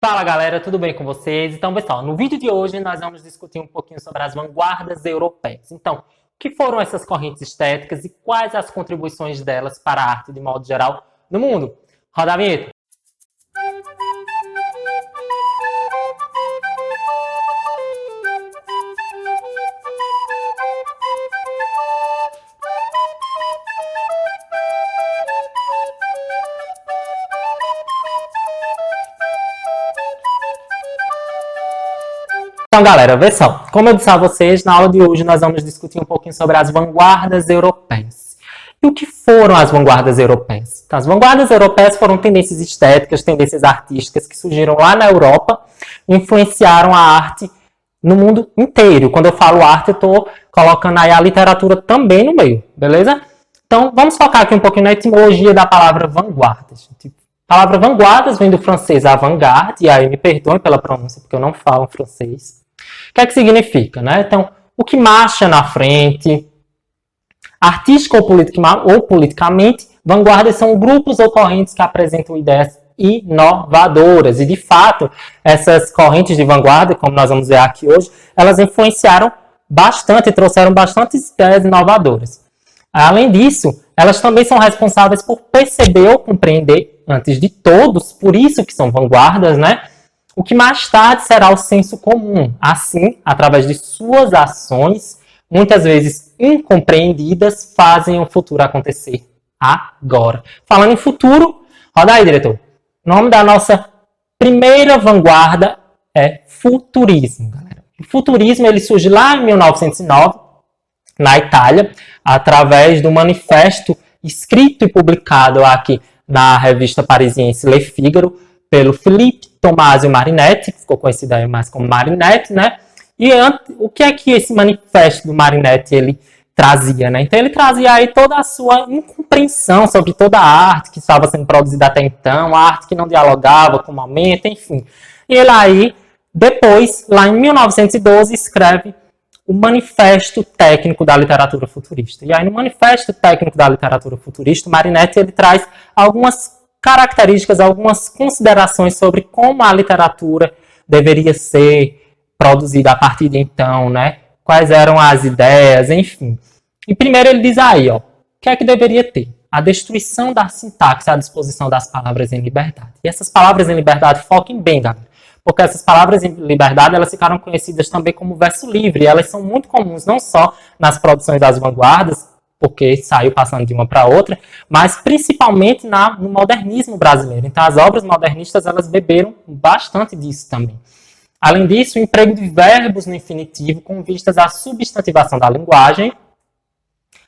Fala galera, tudo bem com vocês? Então, pessoal, no vídeo de hoje nós vamos discutir um pouquinho sobre as vanguardas europeias. Então, o que foram essas correntes estéticas e quais as contribuições delas para a arte de modo geral no mundo? Roda a vinheta! Então, galera, vê só. Como eu disse a vocês, na aula de hoje nós vamos discutir um pouquinho sobre as vanguardas europeias. E o que foram as vanguardas europeias? Então, as vanguardas europeias foram tendências estéticas, tendências artísticas que surgiram lá na Europa e influenciaram a arte no mundo inteiro. Quando eu falo arte, eu estou colocando aí a literatura também no meio, beleza? Então, vamos focar aqui um pouquinho na etimologia da palavra vanguarda, gente. A palavra vanguardas vem do francês avant-garde, e aí me perdoem pela pronúncia, porque eu não falo francês. O que é que significa, né? Então, o que marcha na frente, artística ou politicamente, vanguardas são grupos ou correntes que apresentam ideias inovadoras. E, de fato, essas correntes de vanguarda, como nós vamos ver aqui hoje, elas influenciaram bastante e trouxeram bastantes ideias inovadoras. Além disso, elas também são responsáveis por perceber ou compreender, antes de todos, por isso que são vanguardas, né? O que mais tarde será o senso comum. Assim, através de suas ações, muitas vezes incompreendidas, fazem o futuro acontecer agora. Falando em futuro, roda aí, diretor. O nome da nossa primeira vanguarda é futurismo, galera. O futurismo ele surge lá em 1909, na Itália, através do manifesto escrito e publicado aqui na revista parisiense Le Figaro, pelo Philippe Tommasio Marinetti, que ficou conhecido aí mais como Marinetti, né? E o que é que esse manifesto do Marinetti ele trazia, né? Então ele trazia aí toda a sua incompreensão sobre toda a arte que estava sendo produzida até então, a arte que não dialogava com o momento, enfim. E ele aí, depois, lá em 1912, escreve o Manifesto Técnico da Literatura Futurista. E aí, no Manifesto Técnico da Literatura Futurista, o Marinetti ele traz algumas características, algumas considerações sobre como a literatura deveria ser produzida a partir de então, né? Quais eram as ideias, enfim. E primeiro ele diz aí, ó, o que é que deveria ter? A destruição da sintaxe à disposição das palavras em liberdade. E essas palavras em liberdade, foquem bem, galera. Porque essas palavras em liberdade, elas ficaram conhecidas também como verso livre. Elas são muito comuns, não só nas produções das vanguardas, porque saiu passando de uma para outra, mas principalmente no modernismo brasileiro. Então, as obras modernistas, elas beberam bastante disso também. Além disso, o emprego de verbos no infinitivo com vistas à substantivação da linguagem,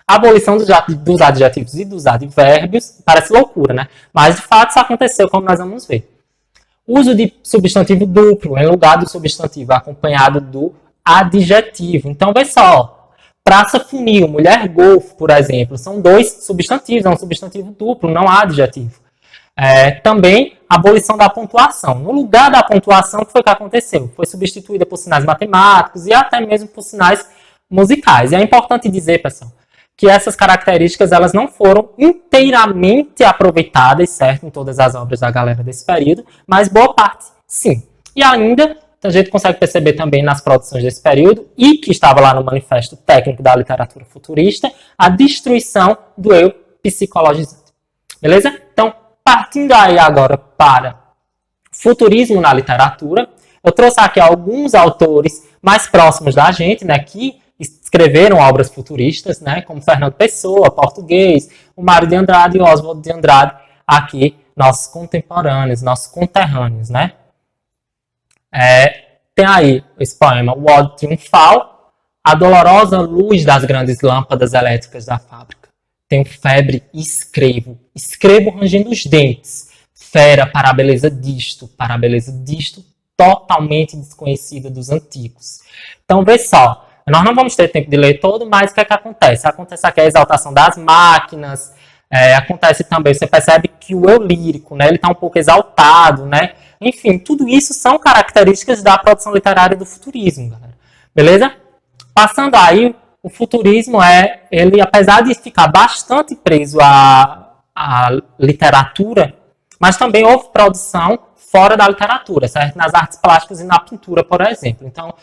a abolição dos adjetivos e dos advérbios, parece loucura, né? Mas, de fato, isso aconteceu, como nós vamos ver. Uso de substantivo duplo em lugar do substantivo acompanhado do adjetivo. Então, vê só, praça funil, mulher golfo, por exemplo, são dois substantivos, é um substantivo duplo, não há adjetivo. Também, abolição da pontuação. No lugar da pontuação, o que foi que aconteceu? Foi substituída por sinais matemáticos e até mesmo por sinais musicais. E é importante dizer, pessoal, que essas características elas não foram inteiramente aproveitadas, certo, em todas as obras da galera desse período, mas boa parte, sim. E ainda, a gente consegue perceber também nas produções desse período, e que estava lá no Manifesto Técnico da Literatura Futurista, a destruição do eu psicologizante. Beleza? Então, partindo aí agora para futurismo na literatura, eu trouxe aqui alguns autores mais próximos da gente, né, que escreveram obras futuristas, né, como Fernando Pessoa, português, o Mário de Andrade e o Oswald de Andrade, aqui, nossos contemporâneos, nossos conterrâneos, né. Tem aí esse poema, O Ódio Triunfal, a dolorosa luz das grandes lâmpadas elétricas da fábrica. Tenho febre e escrevo rangendo os dentes, fera para a beleza disto, totalmente desconhecida dos antigos. Então, vê só, nós não vamos ter tempo de ler todo, mas o que é que acontece? Acontece aqui a exaltação das máquinas, acontece também, você percebe que o eu lírico, né, ele está um pouco exaltado, né? Enfim, tudo isso são características da produção literária do futurismo, galera. Beleza? Passando aí, o futurismo ele, apesar de ficar bastante preso à literatura, mas também houve produção fora da literatura, certo? Nas artes plásticas e na pintura, por exemplo. Então,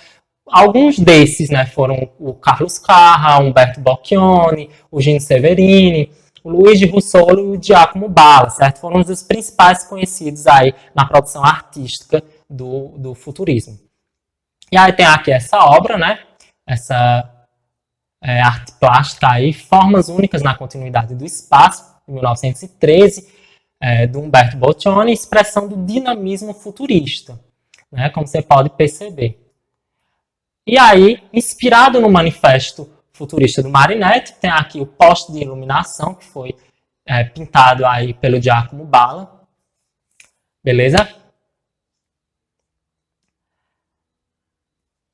alguns desses, né, foram o Carlos Carra, Umberto Bocchioni, o Gino Severini, o Luigi Russolo e o Giacomo Balla, certo? Foram um dos principais conhecidos aí na produção artística do futurismo. E aí tem aqui essa obra, né? Essa arte plástica aí, Formas Únicas na Continuidade do Espaço, de 1913, do Umberto Bocchioni, expressão do dinamismo futurista, né? Como você pode perceber. E aí, inspirado no Manifesto Futurista do Marinetti, tem aqui o poste de iluminação, que foi pintado aí pelo Giacomo Balla. Beleza?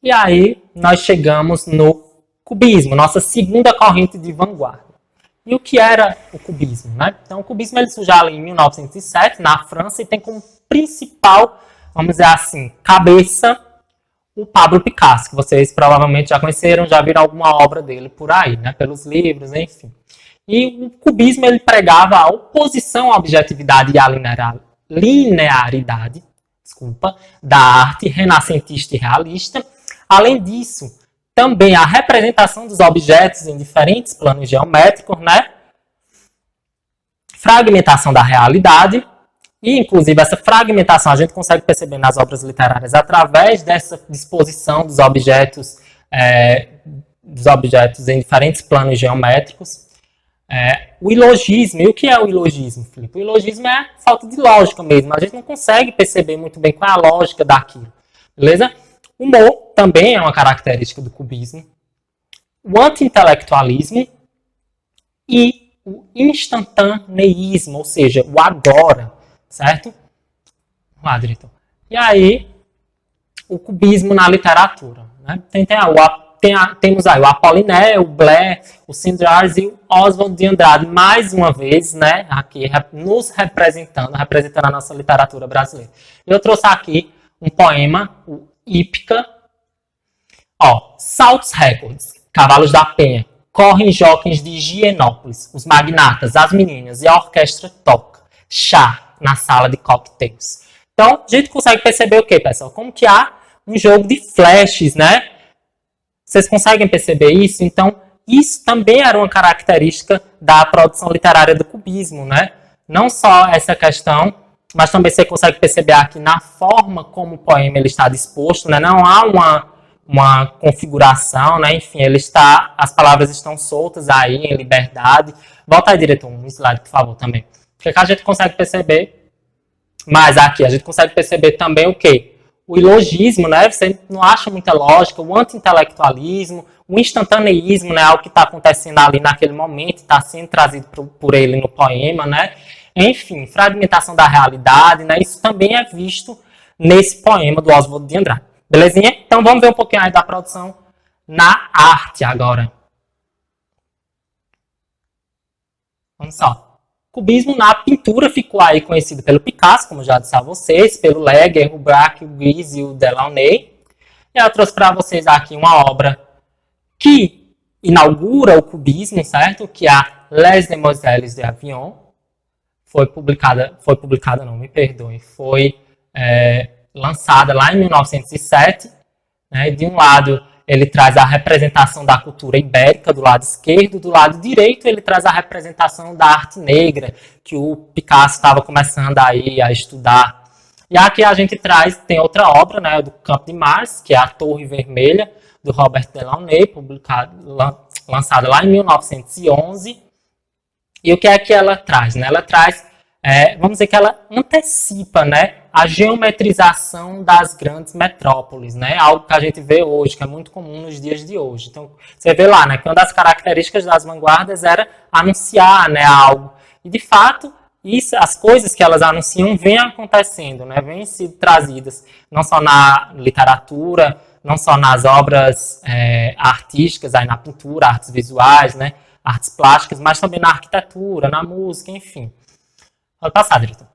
E aí, nós chegamos no cubismo, nossa segunda corrente de vanguarda. E o que era o cubismo, né? Então, o cubismo ele surgiu ali em 1907, na França, e tem como principal, vamos dizer assim, cabeça, o Pablo Picasso, que vocês provavelmente já conheceram, já viram alguma obra dele por aí, né? Pelos livros, enfim. E o cubismo ele pregava a oposição à objetividade e à linearidade, da arte renascentista e realista. Além disso, também a representação dos objetos em diferentes planos geométricos, né? Fragmentação da realidade. E, inclusive, essa fragmentação a gente consegue perceber nas obras literárias através dessa disposição dos objetos em diferentes planos geométricos. O ilogismo. E o que é o ilogismo, Felipe? O ilogismo é falta de lógica mesmo. A gente não consegue perceber muito bem qual é a lógica daquilo. Beleza? O humor também é uma característica do cubismo. O anti-intelectualismo e o instantaneísmo, ou seja, o agora. Certo? Lá, diretor. E aí, o cubismo na literatura. Né? Temos aí o Apollinaire, o Blair, o Cindrars e o Oswald de Andrade, mais uma vez, né, aqui nos representando a nossa literatura brasileira. Eu trouxe aqui um poema, o Hípica. Saltos recordes, Cavalos da Penha, correm jockeys de Higienópolis, os magnatas, as meninas e a orquestra toca. Chá na sala de cocktails. Então, a gente consegue perceber o que, pessoal? Como que há um jogo de flashes, né? Vocês conseguem perceber isso? Então, isso também era uma característica da produção literária do cubismo, né? Não só essa questão, mas também você consegue perceber aqui na forma como o poema ele está disposto, né? Não há uma configuração, né? Enfim, as palavras estão soltas aí, em liberdade. Volta aí, diretor, um slide, por favor, também. O que a gente consegue perceber? Mas aqui, a gente consegue perceber também o quê? O ilogismo, né? Você não acha muita lógica, o anti-intelectualismo, o instantaneísmo, né? Algo que está acontecendo ali naquele momento, está sendo trazido por ele no poema, né? Enfim, fragmentação da realidade, né? Isso também é visto nesse poema do Oswald de Andrade. Belezinha? Então vamos ver um pouquinho aí da produção na arte agora. Vamos só. Cubismo na pintura ficou aí conhecido pelo Picasso, como já disse a vocês, pelo Leger, o Braque, o Guise e o Delaunay. E eu trouxe para vocês aqui uma obra que inaugura o cubismo, certo? Que é a Les Demoiselles d'Avignon. Foi lançada lá em 1907. Né? De um lado, ele traz a representação da cultura ibérica do lado esquerdo, do lado direito ele traz a representação da arte negra, que o Picasso estava começando aí a estudar. E aqui a gente tem outra obra, né, do Campo de Mars, que é a Torre Vermelha, do Robert Delaunay, lançada lá em 1911. E o que é que ela traz? Né? Ela traz, vamos dizer que ela antecipa, né, a geometrização das grandes metrópoles, né? Algo que a gente vê hoje, que é muito comum nos dias de hoje. Então, você vê lá, né, que uma das características das vanguardas era anunciar, né, algo. E, de fato, as coisas que elas anunciam vêm acontecendo, né? Vêm sendo trazidas, não só na literatura, não só nas obras artísticas, aí na pintura, artes visuais, né, artes plásticas, mas também na arquitetura, na música, enfim. Pode passar, diretor.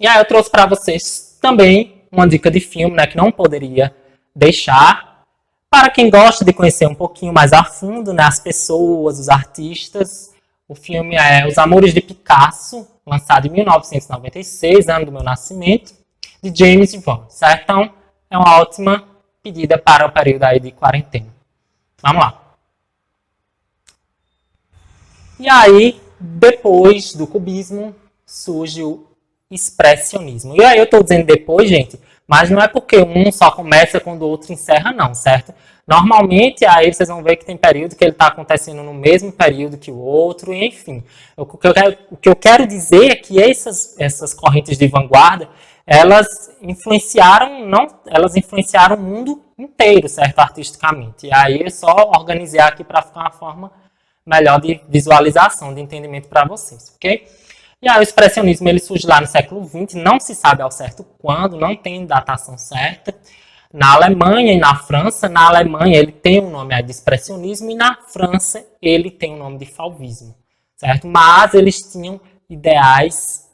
E aí eu trouxe para vocês também uma dica de filme, né, que não poderia deixar. Para quem gosta de conhecer um pouquinho mais a fundo, né, as pessoas, os artistas, o filme é Os Amores de Picasso, lançado em 1996, ano do meu nascimento, de James Vaughan, certo? Então, é uma ótima pedida para o período aí de quarentena. Vamos lá. E aí, depois do cubismo, surge o expressionismo. E aí eu estou dizendo depois, gente, mas não é porque um só começa quando o outro encerra, não, certo? Normalmente, aí vocês vão ver que tem período que ele está acontecendo no mesmo período que o outro, e enfim. O que eu quero dizer é que essas correntes de vanguarda, elas influenciaram o mundo inteiro, certo? Artisticamente. E aí eu só organizei aqui para ficar uma forma melhor de visualização, de entendimento para vocês, ok? E aí o expressionismo ele surge lá no século XX, não se sabe ao certo quando, não tem datação certa. Na Alemanha e na França, na Alemanha ele tem o nome de expressionismo e na França ele tem o nome de fauvismo, certo? Mas eles tinham ideais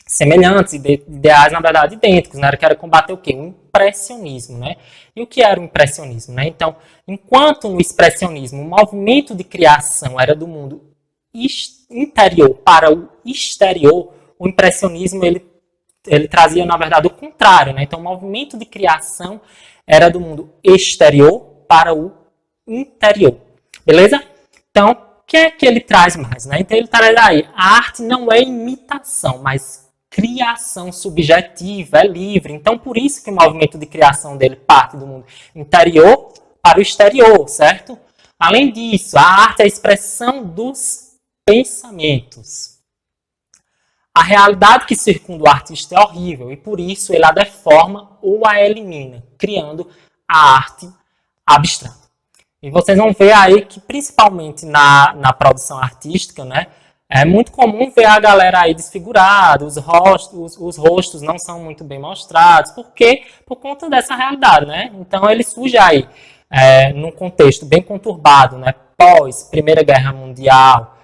semelhantes, ideais na verdade idênticos, né? Que era combater o quê? O impressionismo, né? E o que era o impressionismo, né? Então, enquanto no expressionismo o movimento de criação era do mundo interior para o exterior, o impressionismo ele trazia, na verdade, o contrário, né? Então, o movimento de criação era do mundo exterior para o interior, beleza? Então, o que é que ele traz mais, né? Então, ele traz aí, a arte não é imitação, mas criação subjetiva, é livre. Então, por isso que o movimento de criação dele parte do mundo interior para o exterior, certo? Além disso, a arte é a expressão dos pensamentos. A realidade que circunda o artista é horrível e por isso ele a deforma ou a elimina, criando a arte abstrata. E vocês vão ver aí que principalmente na produção artística, né, é muito comum ver a galera aí desfigurada, os rostos não são muito bem mostrados. Por quê? Por conta dessa realidade, né? Então ele surge aí num contexto bem conturbado, né, pós Primeira Guerra Mundial,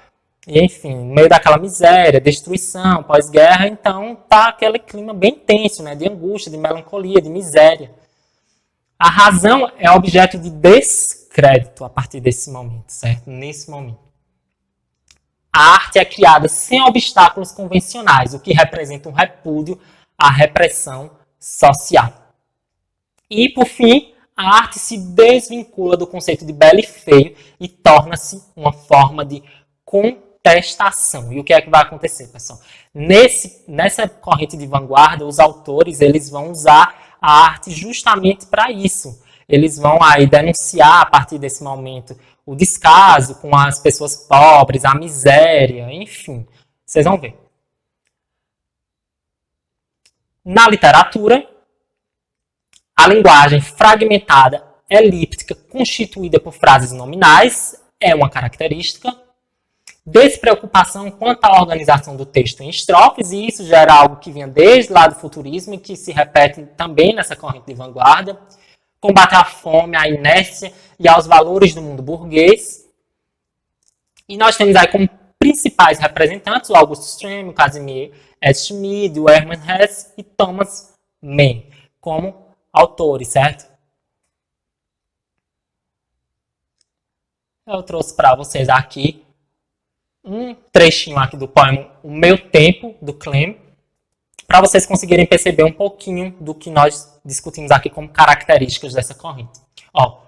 e, enfim, no meio daquela miséria, destruição, pós-guerra, então tá aquele clima bem tenso, né, de angústia, de melancolia, de miséria. A razão é objeto de descrédito a partir desse momento, certo? Nesse momento. A arte é criada sem obstáculos convencionais, o que representa um repúdio à repressão social. E, por fim, a arte se desvincula do conceito de belo e feio e torna-se uma forma de contestação. E o que é que vai acontecer, pessoal? Nessa corrente de vanguarda, os autores eles vão usar a arte justamente para isso. Eles vão aí denunciar, a partir desse momento, o descaso com as pessoas pobres, a miséria, enfim. Vocês vão ver. Na literatura, a linguagem fragmentada, elíptica, constituída por frases nominais, é uma característica. Despreocupação quanto à organização do texto em estrofes, e isso já era algo que vinha desde lá do futurismo e que se repete também nessa corrente de vanguarda. Combate à fome, à inércia e aos valores do mundo burguês. E nós temos aí como principais representantes o August Strem, o Casimir S. Schmid, o Hermann Hesse e Thomas Mann, como autores, certo? Eu trouxe para vocês aqui um trechinho aqui do poema O Meu Tempo, do Clem, para vocês conseguirem perceber um pouquinho do que nós discutimos aqui como características dessa corrente. Ó,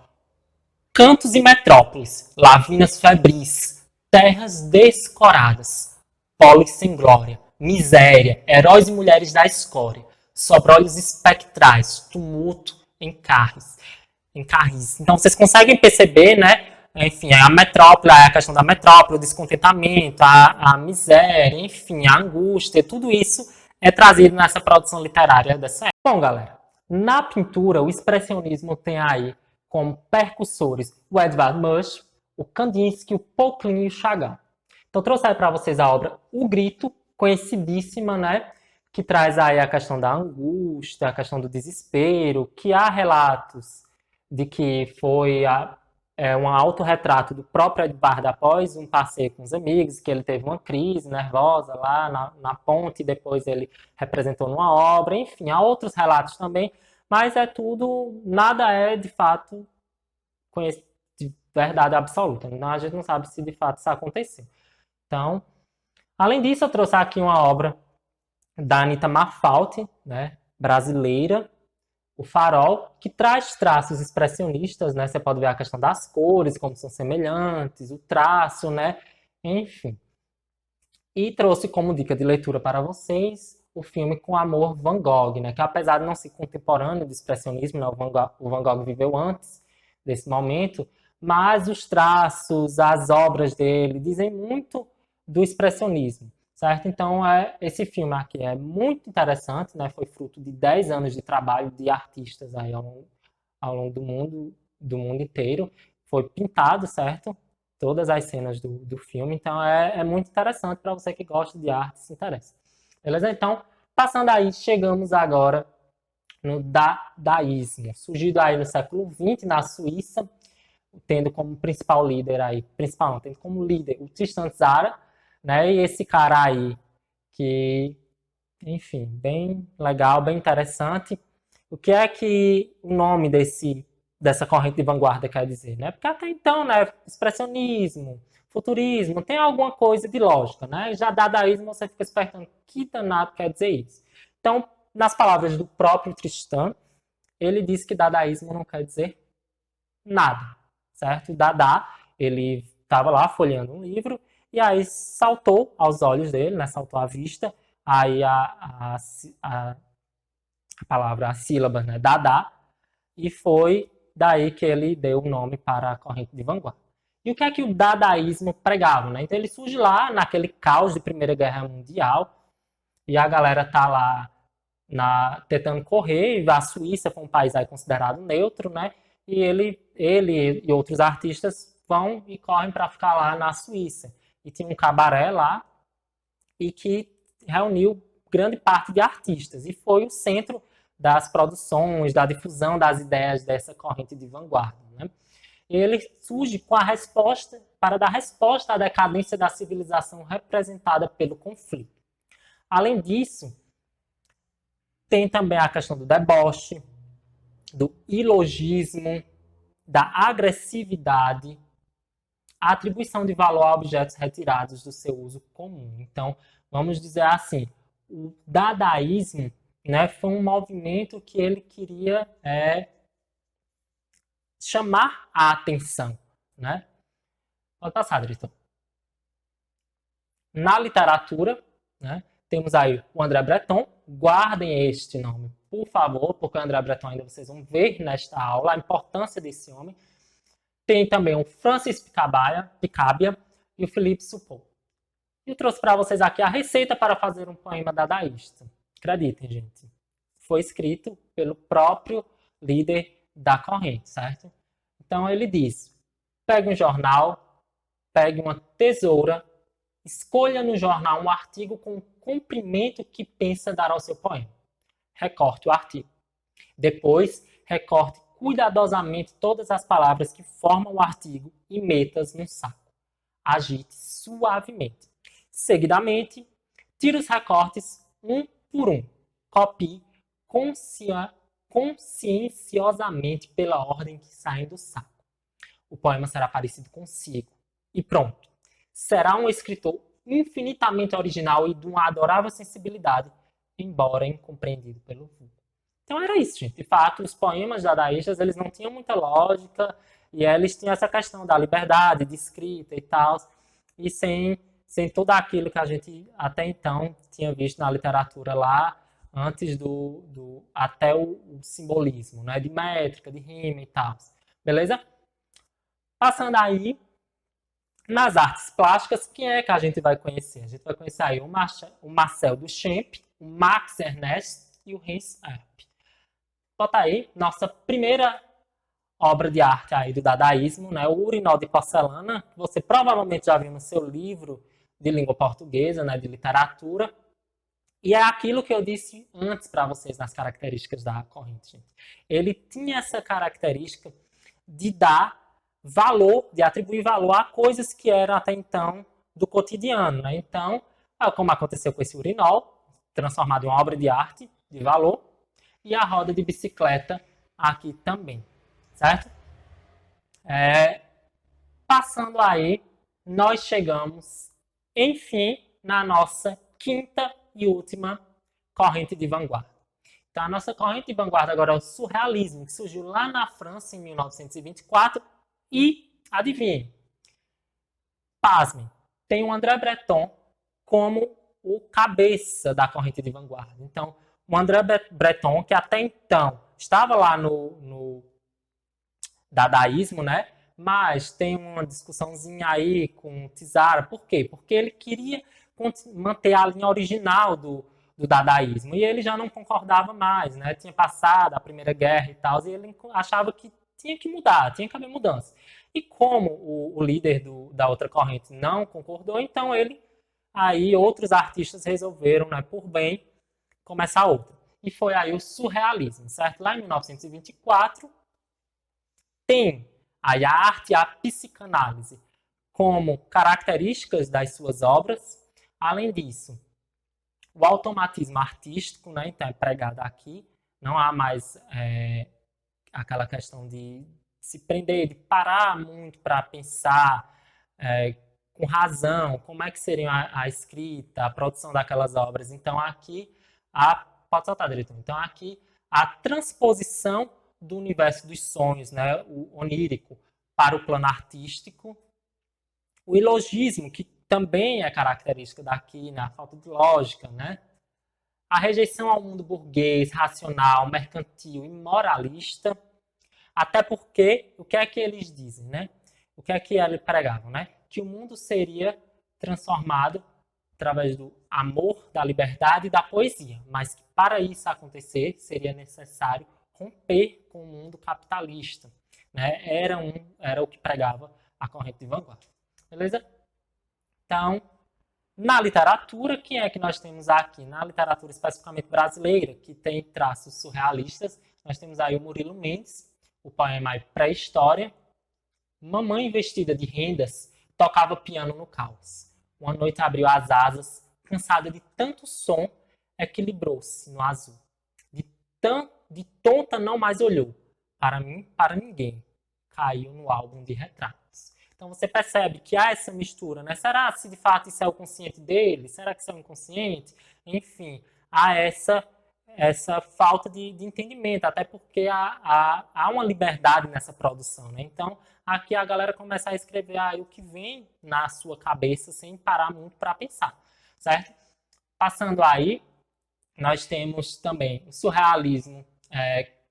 cantos e metrópoles, lavinas febris, terras descoradas, polis sem glória, miséria, heróis e mulheres da escória, sobrolhos espectrais, tumulto em carris. Então vocês conseguem perceber, né? Enfim, a metrópole, a questão da metrópole, o descontentamento, a miséria, enfim, a angústia, tudo isso é trazido nessa produção literária dessa época. Bom, galera, na pintura, o expressionismo tem aí como percussores o Edvard Munch, o Kandinsky, o Paul Klee e o Chagall. Então, trouxe aí para vocês a obra O Grito, conhecidíssima, né? Que traz aí a questão da angústia, a questão do desespero, que há relatos de que foi um autorretrato do próprio Edvard após um passeio com os amigos, que ele teve uma crise nervosa lá na ponte, e depois ele representou numa obra, enfim, há outros relatos também, mas é tudo, nada é de fato de verdade absoluta, então a gente não sabe se de fato isso aconteceu. Então, Além disso, eu trouxe aqui uma obra da Anita Malfatti, né, brasileira, O Farol, que traz traços expressionistas, né? Você pode ver a questão das cores, como são semelhantes, o traço, né? Enfim. E trouxe como dica de leitura para vocês o filme Com Amor, Van Gogh, né? Que apesar de não ser contemporâneo do expressionismo, né? O Van Gogh viveu antes desse momento, mas os traços, as obras dele dizem muito do expressionismo, certo? Então, esse filme aqui é muito interessante, né? Foi fruto de 10 anos de trabalho de artistas aí ao longo do mundo inteiro. Foi pintado, certo? Todas as cenas do filme, então é muito interessante para você que gosta de arte, se interessa. Beleza? Então, passando aí, chegamos agora no dadaísmo, surgido aí no século XX na Suíça, tendo como principal líder aí, principal não, tendo como líder o Tristan Tzara, né? E esse cara aí que, enfim, bem legal, bem interessante. O que é que o nome dessa corrente de vanguarda quer dizer, né? Porque até então, né, expressionismo, futurismo, tem alguma coisa de lógica, né? Já dadaísmo você fica esperando que danado quer dizer isso. Então, nas palavras do próprio Tristan, ele diz que dadaísmo não quer dizer nada, certo? Dada, ele estava lá folheando um livro e aí saltou aos olhos dele, né? Saltou à vista, aí a palavra, a sílaba, né? Dada, e foi daí que ele deu o nome para a corrente de vanguarda. E o que é que o dadaísmo pregava, né? Então ele surge lá naquele caos de Primeira Guerra Mundial e a galera tá lá tentando correr, e a Suíça foi um país aí considerado neutro, né? E ele e outros artistas vão e correm para ficar lá na Suíça. E tinha um cabaré lá e que reuniu grande parte de artistas e foi o centro das produções, da difusão das ideias dessa corrente de vanguarda, né? E ele surge com a resposta para dar resposta à decadência da civilização representada pelo conflito. Além disso, tem também a questão do deboche, do ilogismo, da agressividade, a atribuição de valor a objetos retirados do seu uso comum. Então, vamos dizer assim, o dadaísmo, né, foi um movimento que ele queria chamar a atenção, né? Pode passar, Drito. Na literatura, né, temos aí o André Breton. Guardem este nome, por favor, porque o André Breton ainda vocês vão ver nesta aula a importância desse homem. Tem também o Francis Picabia e o Philippe Soupault. E eu trouxe para vocês aqui a receita para fazer um poema dadaísta. Acreditem, gente. Foi escrito pelo próprio líder da corrente, certo? Então ele diz: pegue um jornal, pegue uma tesoura, escolha no jornal um artigo com o comprimento que pensa dar ao seu poema. Recorte o artigo. Depois, recorte cuidadosamente todas as palavras que formam o artigo e meta-as no saco. Agite suavemente. Seguidamente, tire os recortes um por um. Copie conscienciosamente pela ordem que saem do saco. O poema será parecido consigo. E pronto. Será um escritor infinitamente original e de uma adorável sensibilidade, embora incompreendido pelo vulgo. Então era isso, gente. De fato, os poemas dadaístas, eles não tinham muita lógica e eles tinham essa questão da liberdade de escrita e tal, e sem tudo aquilo que a gente até então tinha visto na literatura lá, antes até o simbolismo, né, de métrica, de rima e tal. Beleza? Passando aí, nas artes plásticas, quem é que a gente vai conhecer? A gente vai conhecer aí o Marcel Duchamp, o Max Ernst e o Hans Arp. Bota aí, nossa primeira obra de arte aí do dadaísmo, né, o Urinol de Porcelana, que você provavelmente já viu no seu livro de língua portuguesa, né, de literatura. E é aquilo que eu disse antes para vocês nas características da corrente, gente. Ele tinha essa característica de dar valor, de atribuir valor a coisas que eram até então do cotidiano, né? Então, como aconteceu com esse urinol, transformado em uma obra de arte de valor, e a roda de bicicleta aqui também, certo? Passando aí, nós chegamos, enfim, na nossa quinta e última corrente de vanguarda. Então, a nossa corrente de vanguarda agora é o surrealismo, que surgiu lá na França em 1924 e, adivinhem, pasmem, tem o André Breton como o cabeça da corrente de vanguarda. Então, o André Breton, que até então estava lá no dadaísmo, né? Mas tem uma discussãozinha aí com o Tizara. Por quê? Porque ele queria manter a linha original do dadaísmo. E ele já não concordava mais, né? Tinha passado a Primeira Guerra e tal, e ele achava que tinha que mudar, tinha que haver mudança. E como o líder da outra corrente não concordou, então aí outros artistas resolveram, né, por bem, começar outra. E foi aí o surrealismo, certo? Lá em 1924, tem aí a arte e a psicanálise como características das suas obras. Além disso, o automatismo artístico, né, então é pregado aqui, não há mais aquela questão de se prender, de parar muito para pensar com razão como é que seria a escrita, a produção daquelas obras. Então aqui, pode soltar, diretor. Então aqui a transposição do universo dos sonhos, né, o onírico, para o plano artístico. O ilogismo, que também é característica daqui, né, a falta de lógica, né? A rejeição ao mundo burguês, racional, mercantil e moralista. Até porque, o que é que eles dizem, né? O que é que eles pregavam, né? Que o mundo seria transformado através do amor, da liberdade e da poesia, mas que para isso acontecer seria necessário romper com o mundo capitalista, né? Era o que pregava a corrente de vanguarda. Beleza? Então, na literatura, quem é que nós temos aqui? Na literatura especificamente brasileira, que tem traços surrealistas, nós temos aí o Murilo Mendes, o poema Pré-História. Mamãe vestida de rendas tocava piano no caos. Uma noite abriu as asas, cansada de tanto som, equilibrou-se no azul. De tonta não mais olhou. Para mim, para ninguém. Caiu no álbum de retratos. Então você percebe que há essa mistura, né? Será se de fato isso é o consciente dele? Será que isso é o inconsciente? Enfim, há essa falta de entendimento, até porque há uma liberdade nessa produção, né? Então, aqui a galera começa a escrever o que vem na sua cabeça sem parar muito para pensar, certo? Passando aí, nós temos também o surrealismo,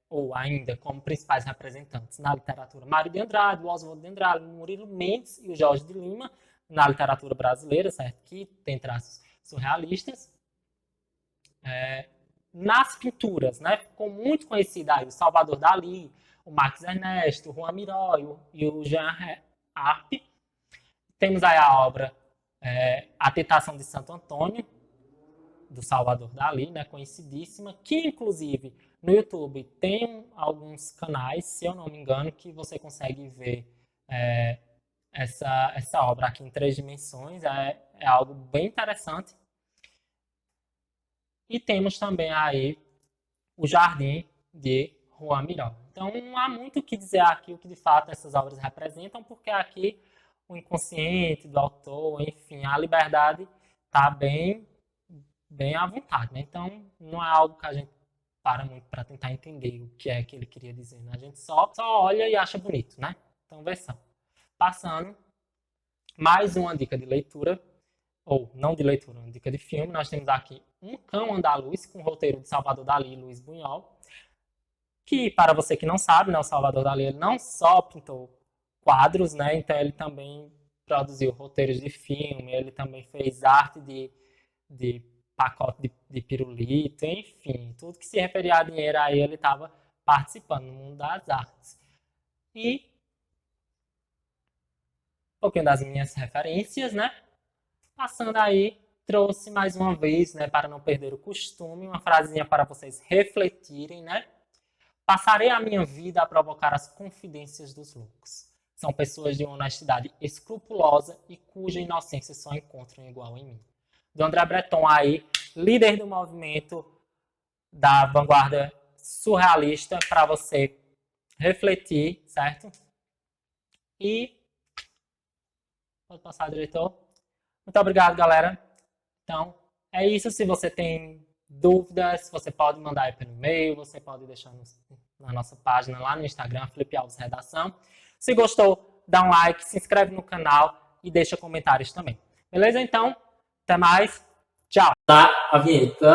ou ainda como principais representantes na literatura, Mário de Andrade, o Oswald de Andrade, o Murilo Mendes e o Jorge de Lima, na literatura brasileira, certo? Que tem traços surrealistas. Nas pinturas, né? Ficou muito conhecido aí o Salvador Dalí, o Marcos Ernesto, o Juan Miró e o Jean Arp. Temos aí a obra A Tentação de Santo Antônio, do Salvador Dalí, né, conhecidíssima, que inclusive no YouTube tem alguns canais, se eu não me engano, que você consegue ver essa obra aqui em 3 dimensões, é algo bem interessante. E temos também aí o Jardim de Juan Miró. Então não há muito o que dizer aqui o que de fato essas obras representam, porque aqui o inconsciente do autor, enfim, a liberdade está bem à vontade, né? Então não é algo que a gente para muito para tentar entender o que é que ele queria dizer, né? A gente só olha e acha bonito, né? Então, versão. Passando, mais uma dica de leitura, ou não de leitura, uma dica de filme. Nós temos aqui Um Cão Andaluz, com o roteiro de Salvador Dalí e Luiz Buñuel, que, para você que não sabe, né, o Salvador Dalí ele não só pintou quadros, né? Então ele também produziu roteiros de filme, ele também fez arte de pacote de pirulito, enfim, tudo que se referia a dinheiro aí ele estava participando no mundo das artes. E um pouquinho das minhas referências, né? Passando aí, trouxe mais uma vez, né, para não perder o costume, uma frasinha para vocês refletirem, né? Passarei a minha vida a provocar as confidências dos loucos. São pessoas de uma honestidade escrupulosa e cuja inocência só encontram igual em mim. Do André Breton aí, líder do movimento da vanguarda surrealista, para você refletir, certo? E pode passar, diretor. Muito obrigado, galera. Então, é isso. Se você tem dúvidas, você pode mandar aí pelo e-mail, você pode deixar na nossa página lá no Instagram, Felipe Alves Redação. Se gostou, dá um like, se inscreve no canal e deixa comentários também. Beleza? Então, até mais. Tchau. Tá, a vinheta.